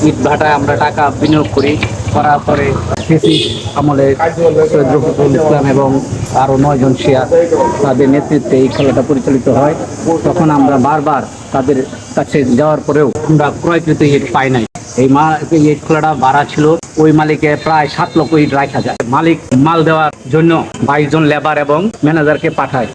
ইট ভাটায় আমরা টাকা বিনিয়োগ করার পরে আমলে সৈয়দ রফিকুল ইসলাম এবং আরো 9 জন শিয়া তাদের নেতৃত্বে এই খেলাটা পরিচালিত হয়। তখন আমরা বারবার তাদের কাছে যাওয়ার পরেও আমরা ক্রয়কৃত ইট পাই নাই। এই ইট খোলাটা ভাড়া ছিল ওই মালিকে প্রায় 7 লক্ষ ইট রাখা যায়। মালিক মাল দেওয়ার জন্য 22 জন লেবার এবং ম্যানেজারকে পাঠায়।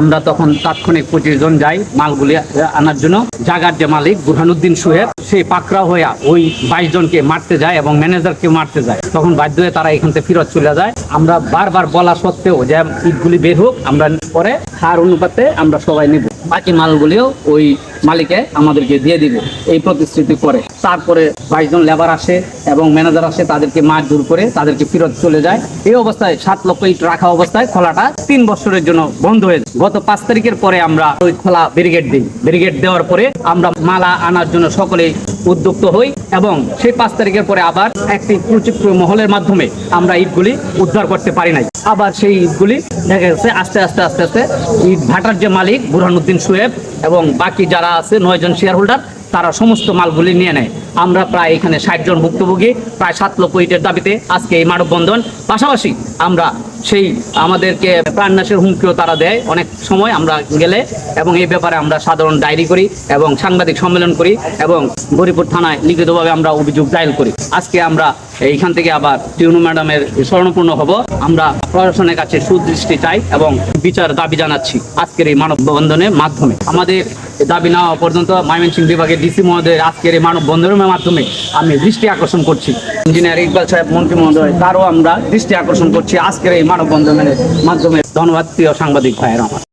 আমরা তখন তাৎক্ষণিক 25 জন যাই মালগুলি আনার জন্য। জাগার যে মালিক বুরহানুদ্দিন সোহেব সেই পাকড়াও হইয়া ওই 22 জনকে মারতে যায় এবং ম্যানেজারকে মারতে যায়। তখন বাধ্য হয়ে তারা এখান থেকে ফেরত চলে যায়। আমরা বারবার বলা সত্ত্বেও যে ইটগুলি বের হোক, আমরা পরে হার অনুপাতে আমরা সবাই নেব, বাকি মালগুলিও ওই মালিকে আমাদেরকে দিয়ে দিব এই প্রতিশ্রুতি করে। তারপরে 22 জন লেবার আসে এবং ম্যানেজার আসে, তাদেরকে মারধর করে তাদেরকে ফেরত চলে যায়। এই অবস্থায় 7 লক্ষ ইট রাখা অবস্থায় খোলাটা 3 বছরের জন্য বন্ধ হয়ে যায়। গত 5 তারিখের পরে আমরা ওই খোলা ব্যারিকেড দিই। ব্যারিকেড দেওয়ার পরে আমরা মালা আনার জন্য সকলেই উদ্যুক্ত হই এবং সেই 5 তারিখের পরে আবার একটি প্রচিত্র মহলের মাধ্যমে আমরা ইটগুলি উদ্ধার করতে পারি নাই। আবার সেই ইটগুলি দেখা গেছে আস্তে আস্তে ইট ভাটার যে মালিক বুরহানুদ্দিন সোহেব এবং বাকি যারা আছে 9 জন শেয়ার হোল্ডার, তারা সমস্ত মালগুলি নিয়ে নেয়। আমরা প্রায় এখানে 60 জন ভুক্তভোগী, প্রায় 7 লক্ষ ইটের দাবিতে আজকে এই মানববন্ধন। পাশাপাশি আমরা সেই আমাদেরকে প্রাণনাশের হুমকিও তারা দেয় অনেক সময় আমরা গেলে, এবং এই ব্যাপারে আমরা সাধারণ ডায়েরি করি এবং সাংবাদিক সম্মেলন করি এবং গরিপুর থানায় লিখিতভাবে আমরা অভিযোগ দায়ের করি। আজকে আমরা এইখান থেকে আবার টিউনু ম্যাডামের শরণাপন্ন হব। আমরা প্রশাসনের কাছে সুদৃষ্টি চাই এবং বিচার দাবি জানাচ্ছি আজকের এই মানববন্ধনের মাধ্যমে। আমাদের দাবি না হওয়া পর্যন্ত ময়মনসিংহ বিভাগের ডিসি মহোদয়ের আজকের এই মানববন্ধনের মাধ্যমে আমি দৃষ্টি আকর্ষণ করছি। ইঞ্জিনিয়ার ইকবাল সাহেব মন্ত্রী মহোদয়, তারও আমরা দৃষ্টি আকর্ষণ করছি আজকের এই মানববন্ধনের মাধ্যমে। ধন্যবাদ প্রিয় সাংবাদিক ভাইয়েরা আমার।